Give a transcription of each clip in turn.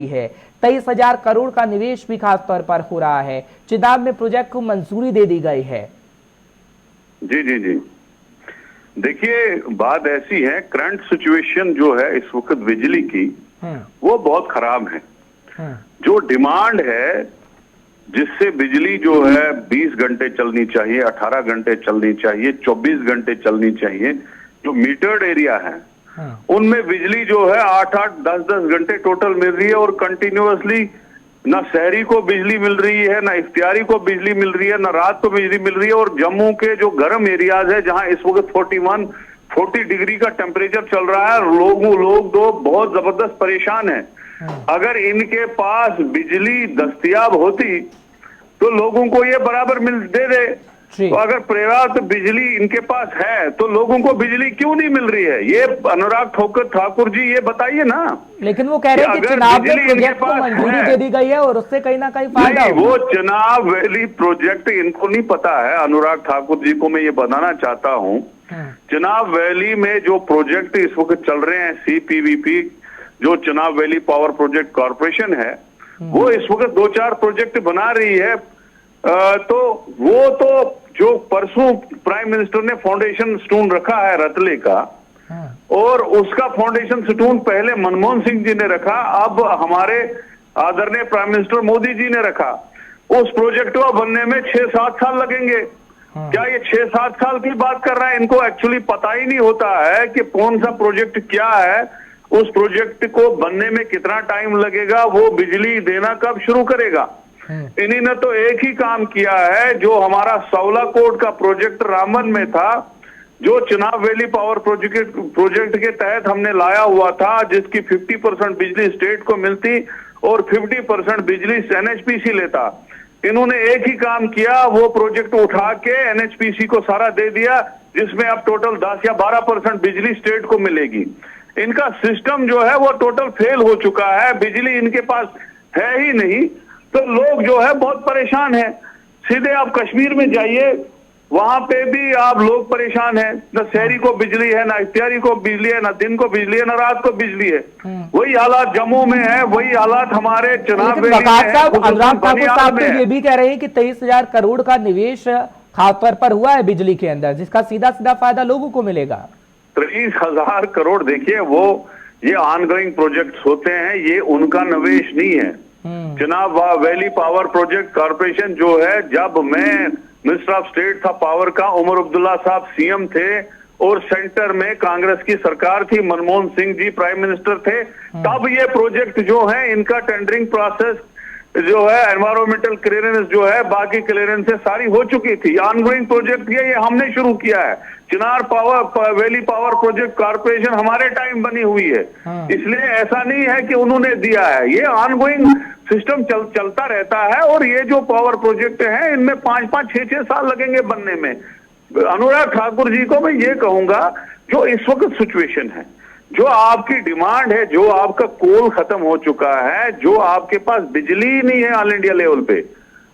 है। 23,000 करोड़ का निवेश भी खास तौर पर हो रहा है। चिनाब में प्रोजेक्ट को मंजूरी दे दी गई है। जी जी जी, देखिए बात ऐसी है, करंट सिचुएशन जो है इस वक्त बिजली की वो बहुत खराब है। जो डिमांड है जिससे बिजली जो है 20 घंटे चलनी चाहिए, 18 घंटे चलनी चाहिए, 24 घंटे चलनी चाहिए, जो मीटर्ड एरिया है उनमें बिजली जो है 8-8, 10-10 घंटे टोटल मिल रही है और कंटिन्यूअसली ना शहरी को बिजली मिल रही है, ना इख्तियारी को बिजली मिल रही है, ना रात को बिजली मिल रही है। और जम्मू के जो गर्म एरियाज है जहां इस वक्त 40 डिग्री का टेम्परेचर चल रहा है, लोग तो बहुत जबरदस्त परेशान है। अगर इनके पास बिजली दस्तयाब होती तो लोगों को ये बराबर दे दे। तो अगर पर्याप्त बिजली इनके पास है तो लोगों को बिजली क्यों नहीं मिल रही है, ये अनुराग ठाकुर जी ये बताइए ना। लेकिन वो कह रहे हैं कि चिनाब में प्रोजेक्ट को मंजूरी दे दी गई है और उससे कहीं ना कहीं फायदा नहीं, वो चिनाब वैली प्रोजेक्ट इनको नहीं पता है। अनुराग ठाकुर जी को मैं ये बताना चाहता हूँ, चिनाब वैली में जो प्रोजेक्ट इस वक्त चल रहे हैं CPVP, जो Chenab valley power project corporation है, वो इस वक्त 2-4 प्रोजेक्ट बना रही है। तो वो तो जो परसों प्राइम मिनिस्टर ने फाउंडेशन स्टोन रखा है रतले का, और उसका फाउंडेशन स्टोन पहले मनमोहन सिंह जी ने रखा, अब हमारे आदरणीय प्राइम मिनिस्टर मोदी जी ने रखा। उस प्रोजेक्ट को बनने में 6-7 साल लगेंगे। क्या ये 6-7 साल की बात कर रहा है? इनको एक्चुअली पता ही नहीं होता है कि कौन सा प्रोजेक्ट क्या है, उस प्रोजेक्ट को बनने में कितना टाइम लगेगा, वो बिजली देना कब शुरू करेगा। इन्हीं ने तो एक ही काम किया है, जो हमारा 16 करोड़ का प्रोजेक्ट रामबन में था, जो चिनाब वैली पावर प्रोजेक्ट के तहत हमने लाया हुआ था, जिसकी 50% बिजली स्टेट को मिलती और 50% बिजली NHPC लेता। इन्होंने एक ही काम किया, वो प्रोजेक्ट उठा के NHPC को सारा दे दिया, जिसमें अब टोटल 10 या 12% बिजली स्टेट को मिलेगी। इनका सिस्टम जो है वो टोटल फेल हो चुका है, बिजली इनके पास है ही नहीं। तो लोग जो है बहुत परेशान हैं। सीधे आप कश्मीर में जाइए, वहां पे भी आप लोग परेशान हैं। न शहरी को बिजली है, ना इख्तियारी को बिजली है, ना दिन को बिजली है, ना रात को बिजली है। वही हालात जम्मू में है, वही हालात हमारे चुनाव में अनुराग ठाकुर साहब ये भी कह रहे हैं कि 23,000 करोड़ का निवेश खासतौर पर हुआ है बिजली के अंदर, जिसका सीधा सीधा फायदा लोगों को मिलेगा। 23,000 करोड़, देखिए वो ये ऑनगोइंग प्रोजेक्ट्स होते हैं, ये उनका निवेश नहीं है। Chenab valley power project corporation जो है, जब मैं मिनिस्टर ऑफ स्टेट था पावर का, उमर अब्दुल्ला साहब CM थे और सेंटर में कांग्रेस की सरकार थी, मनमोहन सिंह जी प्राइम मिनिस्टर थे, तब ये प्रोजेक्ट जो है इनका टेंडरिंग प्रोसेस जो है, एनवायरमेंटल क्लियरेंस जो है, बाकी क्लियरेंस सारी हो चुकी थी। ऑनगोइंग प्रोजेक्ट ये हमने शुरू किया है। चिनार वैली पावर प्रोजेक्ट कॉर्पोरेशन हमारे टाइम बनी हुई है, इसलिए ऐसा नहीं है कि उन्होंने दिया है। ये ऑनगोइंग सिस्टम चलता रहता है। और ये जो पावर प्रोजेक्ट हैं, इनमें 5-5, 6-6 साल लगेंगे बनने में। अनुराग ठाकुर जी को मैं ये कहूंगा, जो इस वक्त सिचुएशन है, जो आपकी डिमांड है, जो आपका कोल खत्म हो चुका है, जो आपके पास बिजली नहीं है ऑल इंडिया लेवल पे,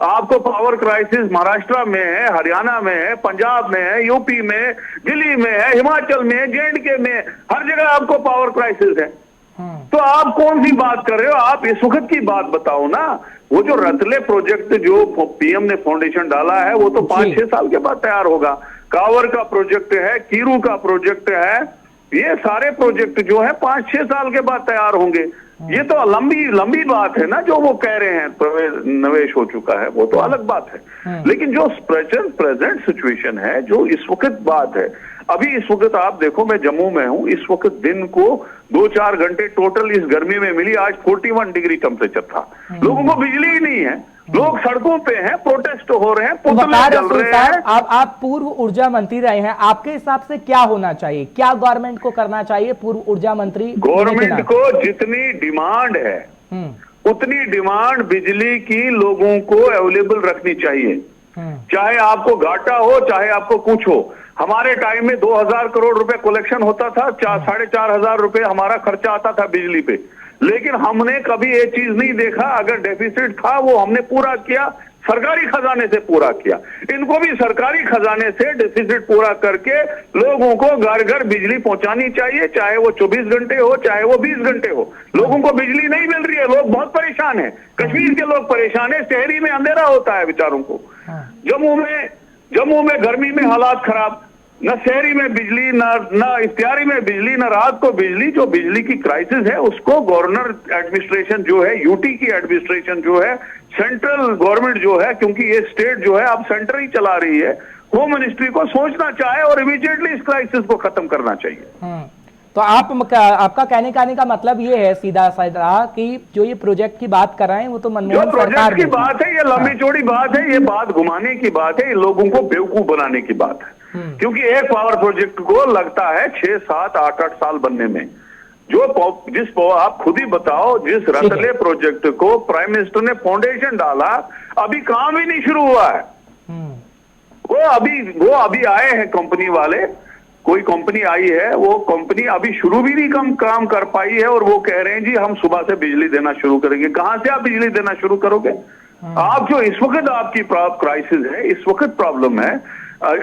आपको पावर क्राइसिस महाराष्ट्र में है, हरियाणा में है, पंजाब में है, यूपी में, दिल्ली में है, हिमाचल में है, JNK में, हर जगह आपको पावर क्राइसिस है। तो आप कौन सी बात कर रहे हो? आप इस वक्त की बात बताओ ना। वो जो रतले प्रोजेक्ट जो PM ने फाउंडेशन डाला है, वो तो 5-6 साल के बाद तैयार होगा। कावर का प्रोजेक्ट है, कीरू का प्रोजेक्ट है, ये सारे प्रोजेक्ट जो है 5-6 साल के बाद तैयार होंगे। ये तो लंबी बात है ना, जो वो कह रहे हैं निवेश हो चुका है, वो तो अलग बात है। लेकिन जो प्रेजेंट सिचुएशन है, जो इस वक्त बात है, अभी इस वक्त आप देखो, मैं जम्मू में हूं, इस वक्त दिन को 2-4 घंटे टोटल इस गर्मी में मिली। आज 41 डिग्री टेम्परेचर था, लोगों को बिजली ही नहीं है, लोग सड़कों पे हैं, प्रोटेस्ट हो रहे हैं, पुतले जल रहे हैं। आप पूर्व ऊर्जा मंत्री रहे हैं, आपके हिसाब से क्या होना चाहिए, क्या गवर्नमेंट को करना चाहिए? पूर्व ऊर्जा मंत्री, गवर्नमेंट को जितनी डिमांड है उतनी डिमांड बिजली की लोगों को अवेलेबल रखनी चाहिए, चाहे आपको घाटा हो, चाहे आपको कुछ हो। हमारे टाइम में 2,000 करोड़ रुपए कलेक्शन होता था, 4,500 रुपए हमारा खर्चा आता था बिजली पे, लेकिन हमने कभी ये चीज नहीं देखा। अगर डेफिसिट था वो हमने पूरा किया, सरकारी खजाने से पूरा किया। इनको भी सरकारी खजाने से डिफिसिट पूरा करके लोगों को घर घर बिजली पहुंचानी चाहिए, चाहे वो 24 घंटे हो, चाहे वो 20 घंटे हो। लोगों को बिजली नहीं मिल रही है, लोग बहुत परेशान हैं। कश्मीर के लोग परेशान है, शहरी में अंधेरा होता है बेचारों को। जम्मू में गर्मी में हालात खराब, न शहरी में बिजली, न इफ्तियारी में बिजली, न रात को बिजली। जो बिजली की क्राइसिस है उसको गवर्नर एडमिनिस्ट्रेशन जो है, यूटी की एडमिनिस्ट्रेशन जो है, सेंट्रल गवर्नमेंट जो है, क्योंकि ये स्टेट जो है अब सेंटर ही चला रही है, होम मिनिस्ट्री को सोचना चाहे और इमीडिएटली इस क्राइसिस को खत्म करना चाहिए। तो आपका कहने का आने का मतलब ये है सीधा साधा कि जो ये प्रोजेक्ट की बात कर रहे हैं वो तो मनमोहन सरकार की बात है, ये लंबी चौड़ी बात है, ये बात घुमाने की बात है, ये लोगों को बेवकूफ बनाने की बात है। क्योंकि एक पावर प्रोजेक्ट को लगता है 6, 7, 8 साल बनने में। आप खुद ही बताओ, जिस रतले प्रोजेक्ट को प्राइम मिनिस्टर ने फाउंडेशन डाला, अभी काम ही नहीं शुरू हुआ है। वो अभी आए हैं कंपनी वाले, कोई कंपनी आई है, वो कंपनी अभी शुरू भी नहीं काम कर पाई है और वो कह रहे हैं जी हम सुबह से बिजली देना शुरू करेंगे। कहां से आप बिजली देना शुरू करोगे? आप जो इस वक्त आपकी क्राइसिस है, इस वक्त प्रॉब्लम है,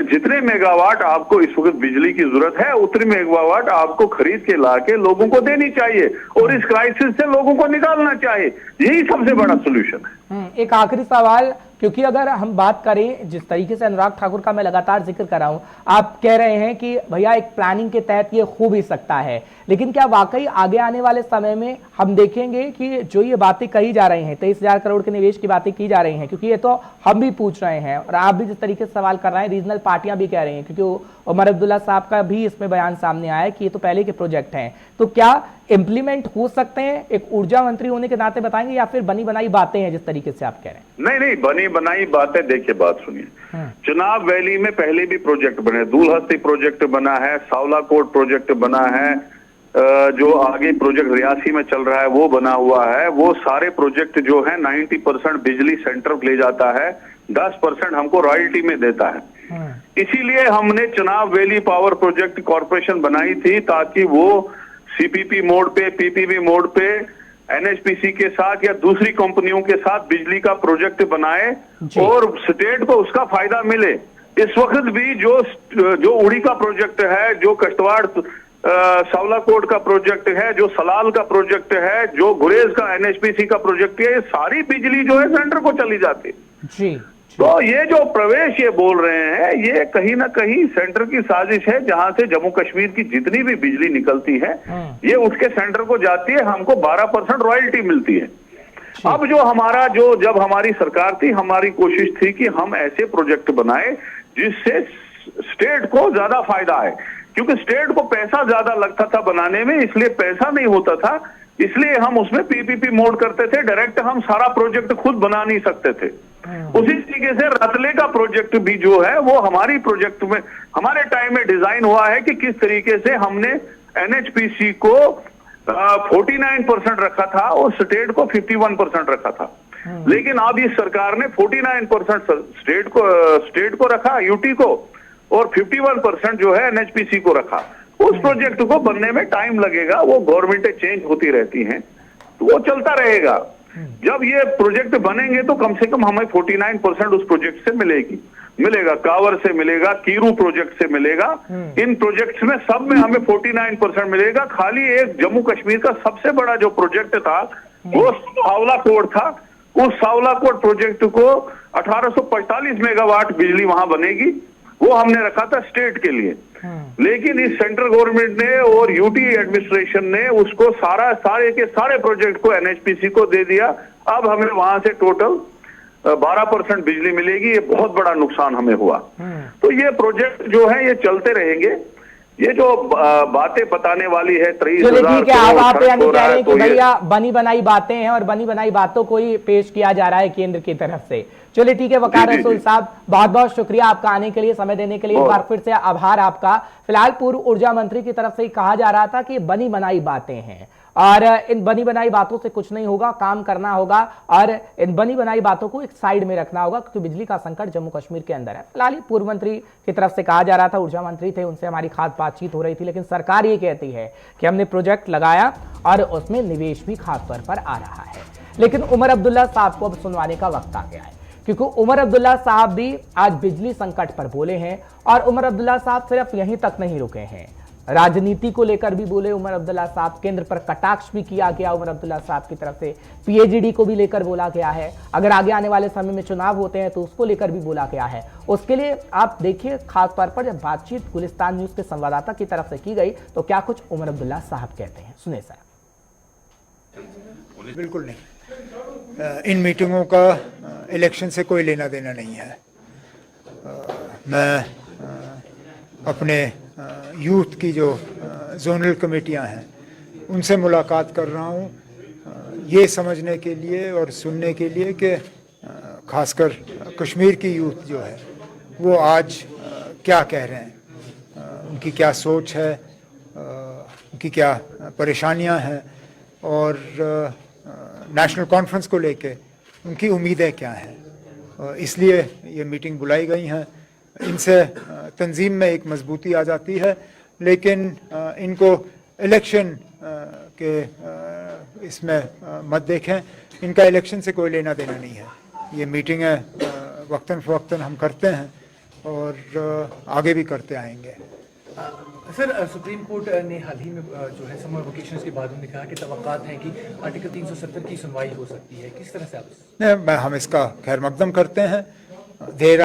जितने मेगावाट आपको इस वक्त बिजली की जरूरत है उतने मेगावाट आपको खरीद के लाके लोगों को देनी चाहिए और इस क्राइसिस से लोगों को निकालना चाहिए। यही सबसे बड़ा सोल्यूशन है। एक आखिरी सवाल, क्योंकि अगर हम बात करें जिस तरीके से अनुराग ठाकुर का मैं लगातार जिक्र कर रहा हूं, आप कह रहे हैं कि भैया एक प्लानिंग के तहत ये हो भी सकता है, लेकिन क्या वाकई आगे आने वाले समय में हम देखेंगे कि जो ये बातें कही जा रही हैं, 23,000 करोड़ के निवेश की बातें की जा रही हैं, क्योंकि ये तो हम भी पूछ रहे हैं और आप भी जिस तरीके से सवाल कर रहे हैं, रीजनल पार्टियां भी कह रही हैं, क्योंकि उमर अब्दुल्ला साहब का भी इसमें बयान सामने आया कि ये तो पहले के प्रोजेक्ट हैं, तो क्या इंप्लीमेंट हो सकते हैं? एक ऊर्जा मंत्री होने के नाते बताएंगे या फिर बनी बनाई बातें हैं जिस तरीके से आप कह रहे हैं? नहीं, बनी बनाई बातें। देखिए, बात सुनिए, चुनाव वैली में पहले भी प्रोजेक्ट बने, दूलहस्ती प्रोजेक्ट बना है, सावलाकोट प्रोजेक्ट बना है, जो आगे प्रोजेक्ट रियासी में चल रहा है वो बना हुआ है। वो सारे प्रोजेक्ट जो है 90% बिजली सेंटर ले जाता है, 10% हमको रॉयल्टी में देता है। इसीलिए हमने चुनाव वैली पावर प्रोजेक्ट कॉर्पोरेशन बनाई थी, ताकि वो सीपीपी मोड पे, पीपीपी मोड पे, एनएचपीसी के साथ या दूसरी कंपनियों के साथ बिजली का प्रोजेक्ट बनाए और स्टेट को उसका फायदा मिले। इस वक्त भी जो उड़ी का प्रोजेक्ट है, जो कष्टवाड़ सावलाकोट का प्रोजेक्ट है, जो सलाल का प्रोजेक्ट है, जो गुरेज का एनएचपीसी का प्रोजेक्ट है, ये सारी बिजली जो है सेंटर को चली जाती है। जी। तो ये जो प्रवेश ये बोल रहे हैं, ये कहीं ना कहीं सेंटर की साजिश है, जहां से जम्मू कश्मीर की जितनी भी बिजली निकलती है ये उसके सेंटर को जाती है, हमको 12% रॉयल्टी मिलती है। अब जब हमारी सरकार थी, हमारी कोशिश थी कि हम ऐसे प्रोजेक्ट बनाए जिससे स्टेट को ज्यादा फायदा है, क्योंकि स्टेट को पैसा ज्यादा लगता था बनाने में, इसलिए पैसा नहीं होता था, इसलिए हम उसमें पीपीपी मोड करते थे। डायरेक्ट हम सारा प्रोजेक्ट खुद बना नहीं सकते थे। उसी तरीके से रतले का प्रोजेक्ट भी जो है वो हमारी प्रोजेक्ट में, हमारे टाइम में डिजाइन हुआ है कि किस तरीके से हमने एनएचपीसी को 49% रखा था और स्टेट को 51% रखा था। लेकिन अब इस सरकार ने 49% स्टेट को रखा, यूटी को, और 51% जो है एनएचपीसी को रखा। उस प्रोजेक्ट को बनने में टाइम लगेगा, वो गवर्नमेंटें चेंज होती रहती हैं, तो वो चलता रहेगा। जब ये प्रोजेक्ट बनेंगे तो कम से कम हमें 49% उस प्रोजेक्ट से मिलेगा, कावर से मिलेगा, कीरू प्रोजेक्ट से मिलेगा। इन प्रोजेक्ट्स में सब में हमें 49% मिलेगा। खाली एक जम्मू कश्मीर का सबसे बड़ा जो प्रोजेक्ट था वो सावलाकोट था। उस सावलाकोट प्रोजेक्ट को 1845 मेगावाट बिजली वहां बनेगी, वो हमने रखा था स्टेट के लिए। लेकिन इस सेंट्रल गवर्नमेंट ने और यूटी एडमिनिस्ट्रेशन ने उसको सारे के सारे प्रोजेक्ट को एनएचपीसी को दे दिया। अब हमें वहां से टोटल 12% बिजली मिलेगी। ये बहुत बड़ा नुकसान हमें हुआ। तो ये प्रोजेक्ट जो है ये चलते रहेंगे। ये जो बातें बताने वाली है 23,000 ठीक है, आप यानी कह रहे हैं कि भैया बनी बनाई बातें हैं और बनी बनाई बातों को ही पेश किया जा रहा है केंद्र की तरफ से। चलिए ठीक है, वकार रसूल साहब, बहुत बहुत शुक्रिया आपका आने के लिए, समय देने के लिए। एक बार फिर से आभार आपका। फिलहाल पूर्व ऊर्जा मंत्री की तरफ से कहा जा रहा था कि बनी बनाई बातें हैं और इन बनी बनाई बातों से कुछ नहीं होगा, काम करना होगा और इन बनी बनाई बातों को एक साइड में रखना होगा, क्योंकि बिजली का संकट जम्मू कश्मीर के अंदर है। फिलहाल पूर्व मंत्री की तरफ से कहा जा रहा था, ऊर्जा मंत्री थे, उनसे हमारी खास बातचीत हो रही थी, लेकिन सरकार ये कहती है कि हमने प्रोजेक्ट लगाया और उसमें निवेश भी खास तौर पर आ रहा है। लेकिन उमर अब्दुल्ला साहब को अब सुनवाने का वक्त आ गया है। क्योंकि उमर अब्दुल्ला साहब भी आज बिजली संकट पर बोले हैं और उमर अब्दुल्ला साहब सिर्फ यहीं तक नहीं रुके हैं, राजनीति को लेकर भी बोले उमर अब्दुल्ला साहब, केंद्र पर कटाक्ष भी किया गया उमर अब्दुल्ला साहब की तरफ से, पीएचडी को भी लेकर बोला गया है, अगर आगे आने वाले समय में चुनाव होते हैं तो उसको लेकर भी बोला गया है। उसके लिए आप देखिए खास तौर पर जब बातचीत गुलिस्तान न्यूज के संवाददाता की तरफ से की गई तो क्या कुछ उमर अब्दुल्ला साहब कहते हैं, सुने सर। बिल्कुल नहीं, इन मीटिंगों का इलेक्शन से कोई लेना देना नहीं है। मैं अपने यूथ की जो जोनल कमेटियां हैं उनसे मुलाकात कर रहा हूं ये समझने के लिए और सुनने के लिए कि खासकर कश्मीर की यूथ जो है वो आज क्या कह रहे हैं, उनकी क्या सोच है, उनकी क्या परेशानियां हैं और नेशनल कॉन्फ्रेंस को लेके उनकी उम्मीदें क्या हैं। इसलिए ये मीटिंग बुलाई गई हैं। इनसे तंजीम में एक मजबूती आ जाती है, लेकिन इनको इलेक्शन के इसमें मत देखें, इनका इलेक्शन से कोई लेना देना नहीं है। ये मीटिंगें वक्तन फ़वक्तन हम करते हैं और आगे भी करते आएंगे। सर, सुप्रीम कोर्ट ने हाल ही में जो है समर वेकेशंस के बाद उन्होंने कहा कि तवक्कात हैं कि आर्टिकल 370 की सुनवाई हो सकती है, किस तरह से आप हम इसका खैर मकदम करते हैं। देर